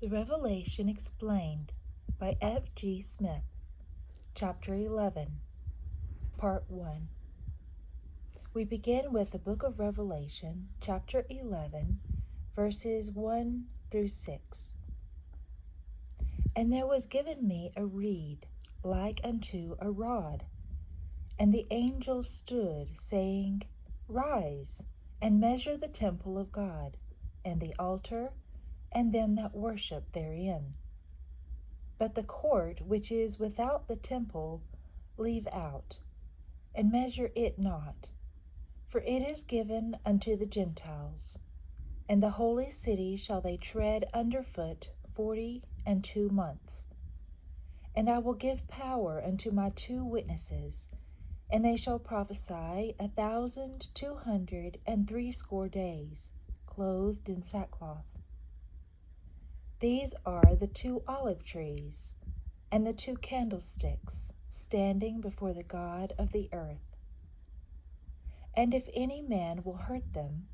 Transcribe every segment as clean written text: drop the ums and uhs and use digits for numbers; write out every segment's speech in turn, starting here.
The Revelation Explained by F. G. Smith, Chapter 11, Part 1. We begin with the Book of Revelation, Chapter 11, verses 1 through 6. And there was given me a reed, like unto a rod. And the angel stood, saying, Rise, and measure the temple of God, and the altar, and them that worship therein. But the court which is without the temple leave out, and measure it not, for it is given unto the Gentiles. And the holy city shall they tread under foot 42 months. And I will give power unto my 2 witnesses, and they shall prophesy 1,260 days, clothed in sackcloth. These are the 2 olive trees, and the 2 candlesticks, standing before the God of the earth. And if any man will hurt them,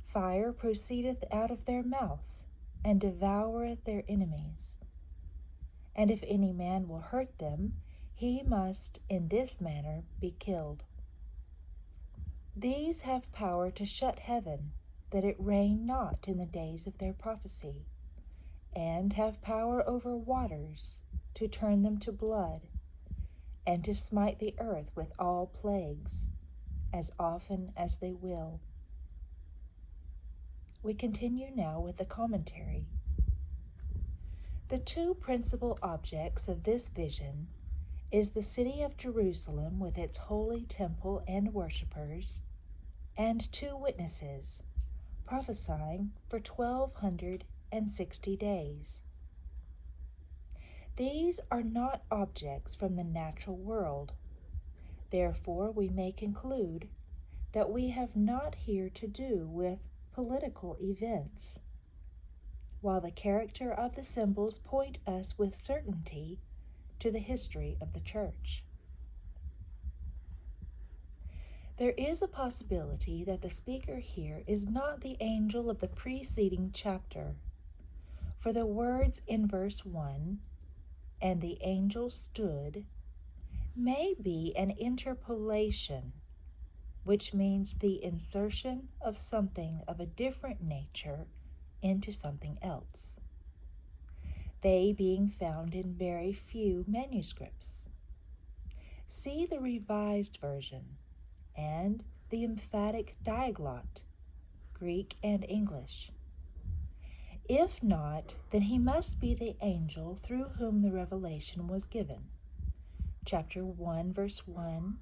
fire proceedeth out of their mouth, and devoureth their enemies. And if any man will hurt them, he must in this manner be killed. These have power to shut heaven, that it rain not in the days of their prophecy, and have power over waters, to turn them to blood, and to smite the earth with all plagues, as often as they will. We continue now with the commentary. The 2 principal objects of this vision is the city of Jerusalem with its holy temple and worshippers, and 2 witnesses, prophesying for 1,260 days. These are not objects from the natural world. Therefore, we may conclude that we have not here to do with political events, while the character of the symbols point us with certainty to the history of the church. There is a possibility that the speaker here is not the angel of the preceding chapter, for the words in verse 1, and the angel stood, may be an interpolation, which means the insertion of something of a different nature into something else, they being found in very few manuscripts. See the Revised Version and the Emphatic Diaglott, Greek and English. If not, then he must be the angel through whom the revelation was given. Chapter 1, verse 1,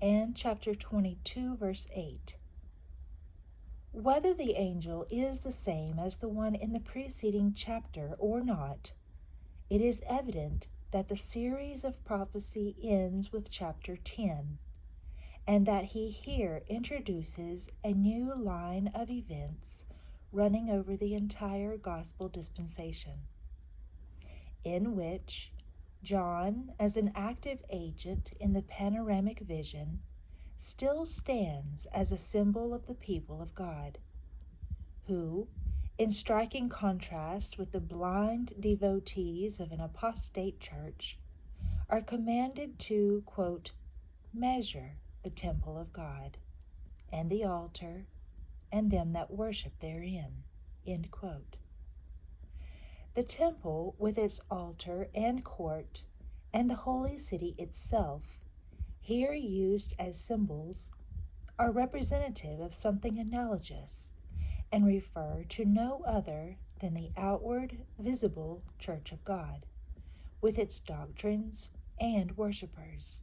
and chapter 22, verse 8. Whether the angel is the same as the one in the preceding chapter or not, it is evident that the series of prophecy ends with chapter 10, and that he here introduces a new line of events running over the entire gospel dispensation, in which John, as an active agent in the panoramic vision, still stands as a symbol of the people of God, who, in striking contrast with the blind devotees of an apostate church, are commanded to, quote, measure the temple of God, and the altar, and them that worship therein, end quote. The temple, with its altar and court, and the holy city itself, here used as symbols, are representative of something analogous, and refer to no other than the outward, visible Church of God, with its doctrines and worshippers.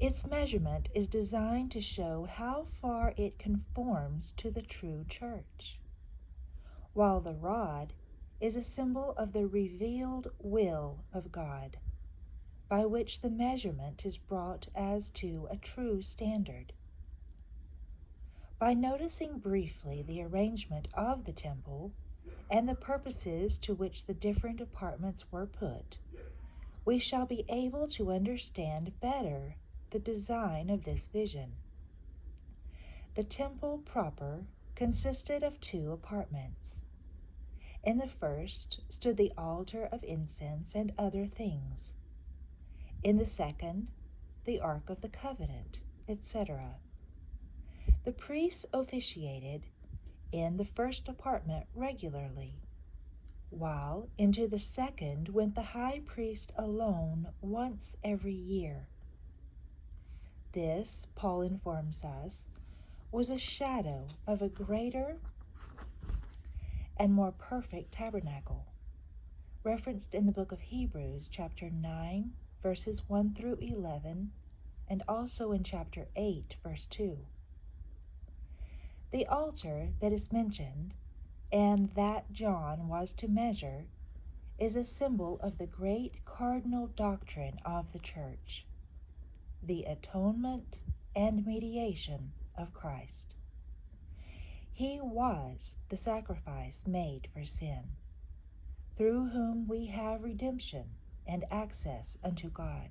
Its measurement is designed to show how far it conforms to the true church, while the rod is a symbol of the revealed will of God, by which the measurement is brought as to a true standard. By noticing briefly the arrangement of the temple and the purposes to which the different apartments were put, we shall be able to understand better the design of this vision. The temple proper consisted of 2 apartments. In the first stood the altar of incense and other things. In the second, the Ark of the Covenant, etc. The priests officiated in the first apartment regularly, while into the second went the high priest alone once every year. This, Paul informs us, was a shadow of a greater and more perfect tabernacle, referenced in the book of Hebrews, chapter 9, verses 1 through 11, and also in chapter 8, verse 2. The altar that is mentioned, and that John was to measure, is a symbol of the great cardinal doctrine of the Church, the atonement and mediation of Christ. He was the sacrifice made for sin, through whom we have redemption and access unto God.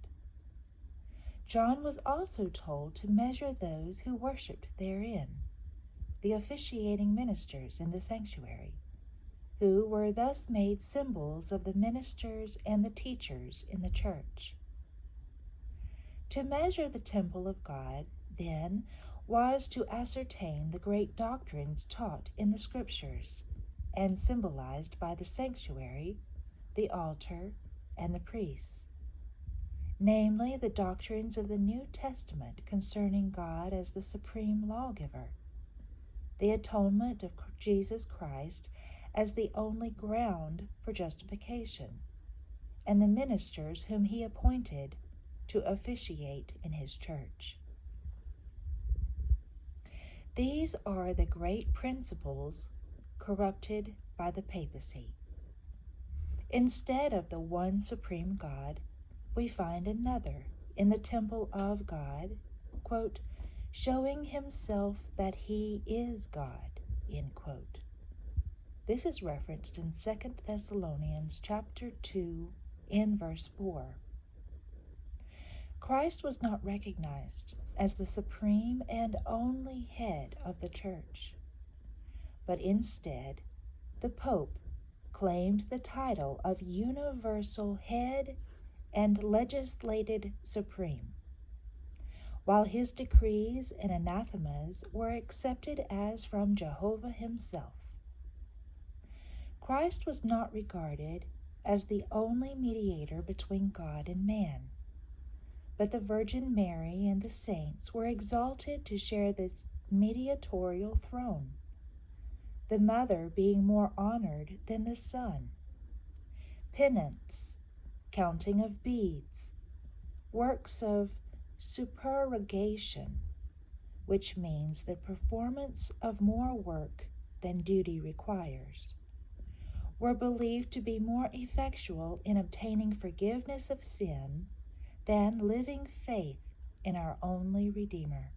John was also told to measure those who worshipped therein, the officiating ministers in the sanctuary, who were thus made symbols of the ministers and the teachers in the church. To measure the temple of God, then, was to ascertain the great doctrines taught in the Scriptures and symbolized by the sanctuary, the altar, and the priests, namely the doctrines of the New Testament concerning God as the supreme lawgiver, the atonement of Jesus Christ as the only ground for justification, and the ministers whom he appointed to officiate in his church. These are the great principles corrupted by the papacy. Instead of the one supreme God, we find another in the temple of God, quote, showing himself that he is God, end quote. This is referenced in 2 Thessalonians chapter 2 in verse 4. Christ was not recognized as the supreme and only head of the church, but instead the Pope claimed the title of universal head and legislated supreme, while his decrees and anathemas were accepted as from Jehovah himself. Christ was not regarded as the only mediator between God and man, but the Virgin Mary and the saints were exalted to share this mediatorial throne, the mother being more honored than the son. Penance, counting of beads, works of supererogation, which means the performance of more work than duty requires, were believed to be more effectual in obtaining forgiveness of sin than living faith in our only Redeemer.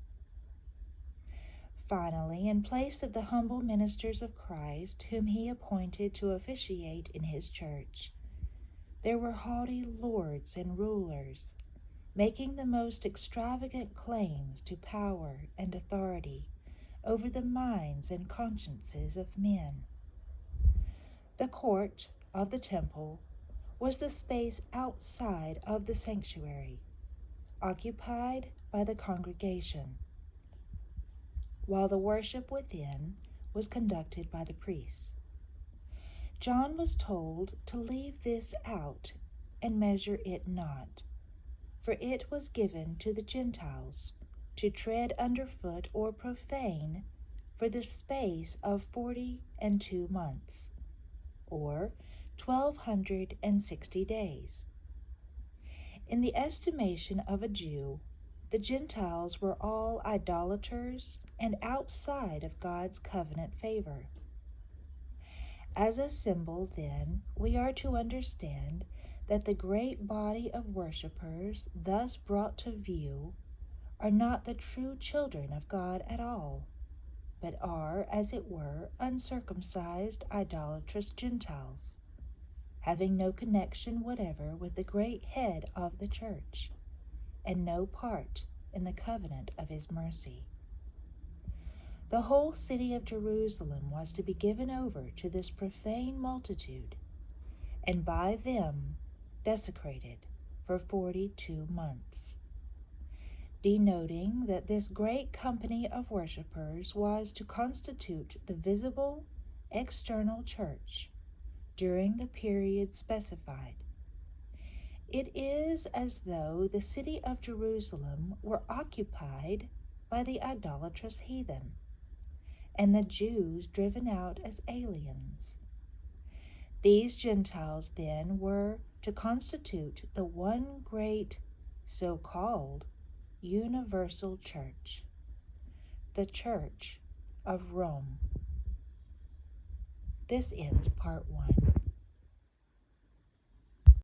Finally, in place of the humble ministers of Christ whom he appointed to officiate in his church, there were haughty lords and rulers, making the most extravagant claims to power and authority over the minds and consciences of men. The court of the temple was the space outside of the sanctuary, occupied by the congregation, while the worship within was conducted by the priests. John was told to leave this out and measure it not, for it was given to the Gentiles to tread underfoot or profane for the space of 42 months, or 1,260 days. In the estimation of a Jew, the Gentiles were all idolaters and outside of God's covenant favor. As a symbol, then, we are to understand that the great body of worshipers thus brought to view are not the true children of God at all, but are, as it were, uncircumcised, idolatrous Gentiles, having no connection whatever with the great head of the church, and no part in the covenant of his mercy. The whole city of Jerusalem was to be given over to this profane multitude, and by them desecrated for 42 months, denoting that this great company of worshippers was to constitute the visible external church during the period specified. It is as though the city of Jerusalem were occupied by the idolatrous heathen, and the Jews driven out as aliens. These Gentiles, then, were to constitute the one great, so-called, universal church, the Church of Rome. This ends part 1.